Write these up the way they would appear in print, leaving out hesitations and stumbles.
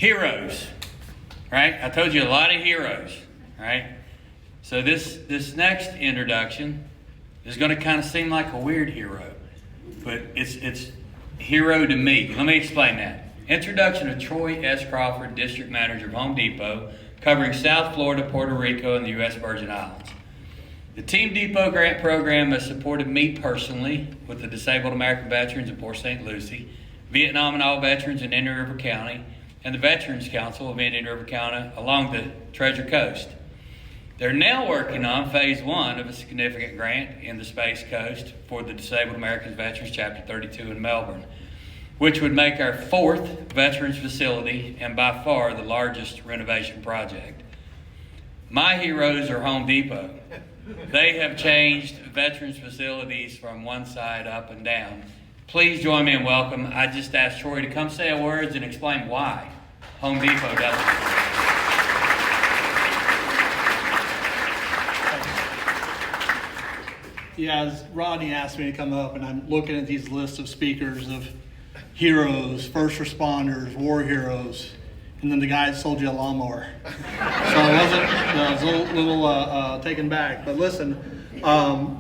Heroes, right? I told you a lot of heroes, right? So this next introduction is going to kind of seem like a weird hero, but it's hero to me. Let me explain that. Introduction of Troy S. Crawford, District Manager of Home Depot, covering South Florida, Puerto Rico, and the U.S. Virgin Islands. The Team Depot grant program has supported me personally with the Disabled American Veterans in Port St. Lucie, Vietnam and all veterans in Indian River County, and the Veterans Council of Indian River County along the Treasure Coast. They're now working on phase 1 of a significant grant in the Space Coast for the Disabled Americans Veterans Chapter 32 in Melbourne, which would make our 4th veterans facility and by far the largest renovation project. My heroes are Home Depot. They have changed veterans facilities from one side up and down. Please join me in welcome. I just asked Troy to come say a word and explain why Home Depot does it. Yeah, as Rodney asked me to come up, and I'm looking at these lists of speakers of heroes, first responders, war heroes, and then the guy that sold you a lawnmower. So I was a little taken back. But listen,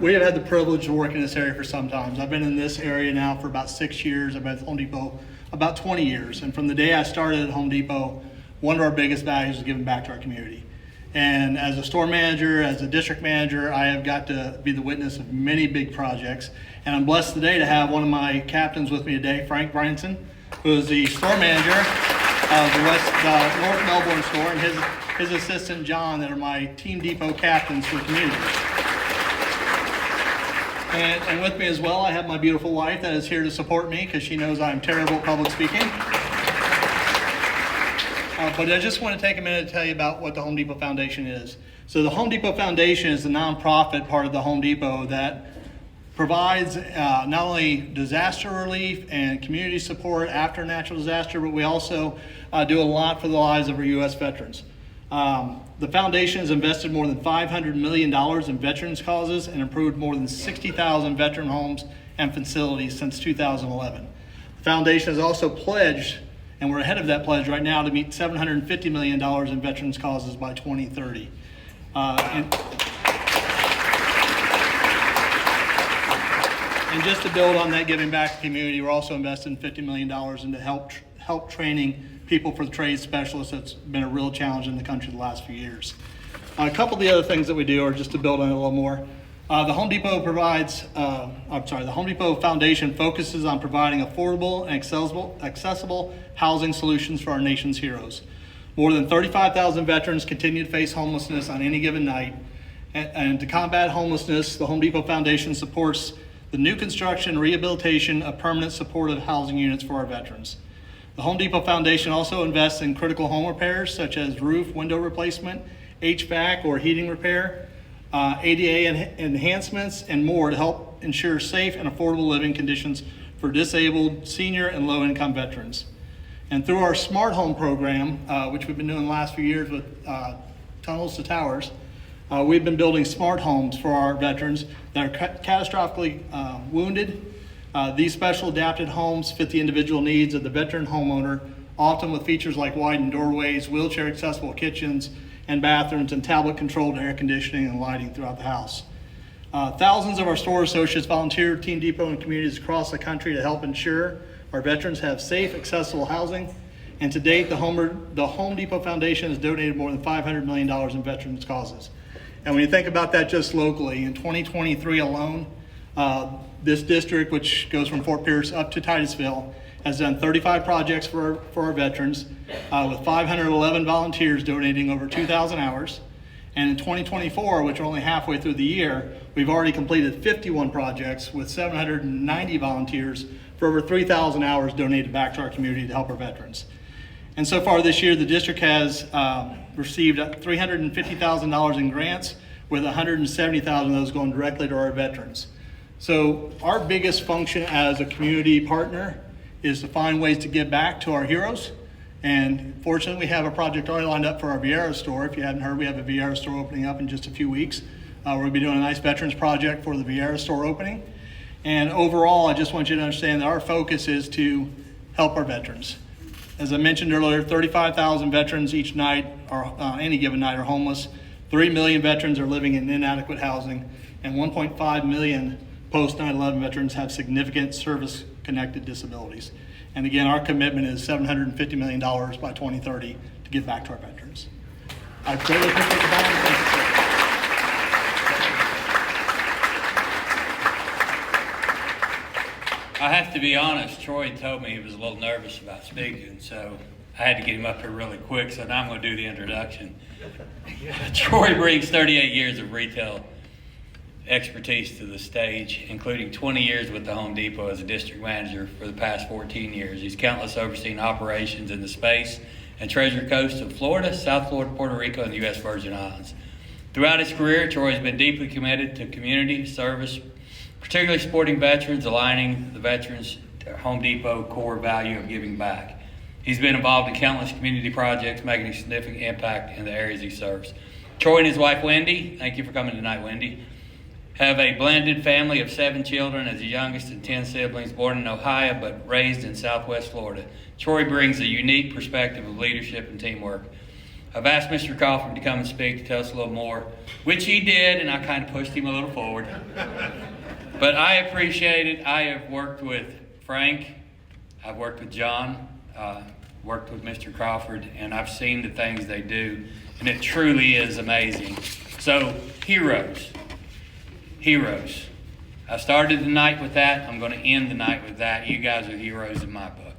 we have had the privilege of working in this area for some time. I've been in this area now for about 6 years. I've been at Home Depot about 20 years. And from the day I started at Home Depot, one of our biggest values is giving back to our community. And as a store manager, as a district manager, I have got to be the witness of many big projects. And I'm blessed today to have one of my captains with me today, Frank Bryanson, who is the store manager of the North Melbourne store, and his assistant, John, that are my Team Depot captains for the community. And with me as well, I have my beautiful wife that is here to support me because she knows I'm terrible at public speaking. But I just want to take a minute to tell you about what the Home Depot Foundation is. So the Home Depot Foundation is the nonprofit part of the Home Depot that provides not only disaster relief and community support after natural disaster, but we also do a lot for the lives of our U.S. veterans. The foundation has invested more than $500 million in veterans causes and improved more than 60,000 veteran homes and facilities since 2011. The foundation has also pledged, and we're ahead of that pledge right now, to meet $750 million in veterans causes by 2030. And just to build on that giving back to the community, we're also investing $50 million into help training people for the trade specialists. That's been a real challenge in the country the last few years. A couple of the other things that we do are just to build on it a little more. The Home Depot Foundation focuses on providing affordable and accessible housing solutions for our nation's heroes. More than 35,000 veterans continue to face homelessness on any given night. And to combat homelessness, the Home Depot Foundation supports the new construction and rehabilitation of permanent supportive housing units for our veterans. The Home Depot Foundation also invests in critical home repairs such as roof, window replacement, HVAC or heating repair, ADA enhancements, and more to help ensure safe and affordable living conditions for disabled, senior, and low-income veterans. And through our Smart Home program, which we've been doing the last few years with Tunnels to Towers, we've been building smart homes for our veterans that are catastrophically wounded. These special adapted homes fit the individual needs of the veteran homeowner, often with features like widened doorways, wheelchair accessible kitchens and bathrooms, and tablet controlled air conditioning and lighting throughout the house. Thousands of our store associates volunteer at Team Depot in communities across the country to help ensure our veterans have safe, accessible housing. And to date, the Home Depot Foundation has donated more than $500 million in veterans causes. And when you think about that just locally, in 2023 alone, this district, which goes from Fort Pierce up to Titusville, has done 35 projects for our veterans, with 511 volunteers donating over 2,000 hours. And in 2024, which we're only halfway through the year, we've already completed 51 projects with 790 volunteers for over 3,000 hours donated back to our community to help our veterans. And so far this year, the district has received $350,000 in grants, with $170,000 of those going directly to our veterans. So our biggest function as a community partner is to find ways to give back to our heroes. And fortunately, we have a project already lined up for our Vieira store. If you hadn't heard, we have a Vieira store opening up in just a few weeks. We're going to be doing a nice veterans project for the Vieira store opening. And overall, I just want you to understand that our focus is to help our veterans. As I mentioned earlier, 35,000 veterans each night, or any given night, are homeless. 3 million veterans are living in inadequate housing, and 1.5 million post 9/11 veterans have significant service-connected disabilities. And again, our commitment is $750 million by 2030 to give back to our veterans. I greatly appreciate the time. Thank you, sir. I have to be honest, Troy told me he was a little nervous about speaking, so I had to get him up here really quick, so now I'm going to do the introduction. Troy brings 38 years of retail expertise to the stage, including 20 years with the Home Depot as a district manager for the past 14 years. He's countless overseeing operations in the space and Treasure Coast of Florida, South Florida, Puerto Rico, and the U.S. Virgin Islands. Throughout his career, Troy has been deeply committed to community service, particularly supporting veterans, aligning the Veterans Home Depot core value of giving back. He's been involved in countless community projects, making a significant impact in the areas he serves. Troy and his wife, Wendy, thank you for coming tonight, Wendy, have a blended family of 7 children as the youngest of 10 siblings, born in Ohio but raised in Southwest Florida. Troy brings a unique perspective of leadership and teamwork. I've asked Mr. Crawford to come and speak to tell us a little more, which he did, and I kind of pushed him a little forward. But I appreciate it. I have worked with Frank, I've worked with John, worked with Mr. Crawford, and I've seen the things they do, and it truly is amazing. So, heroes. I started the night with that. I'm going to end the night with that. You guys are heroes in my book.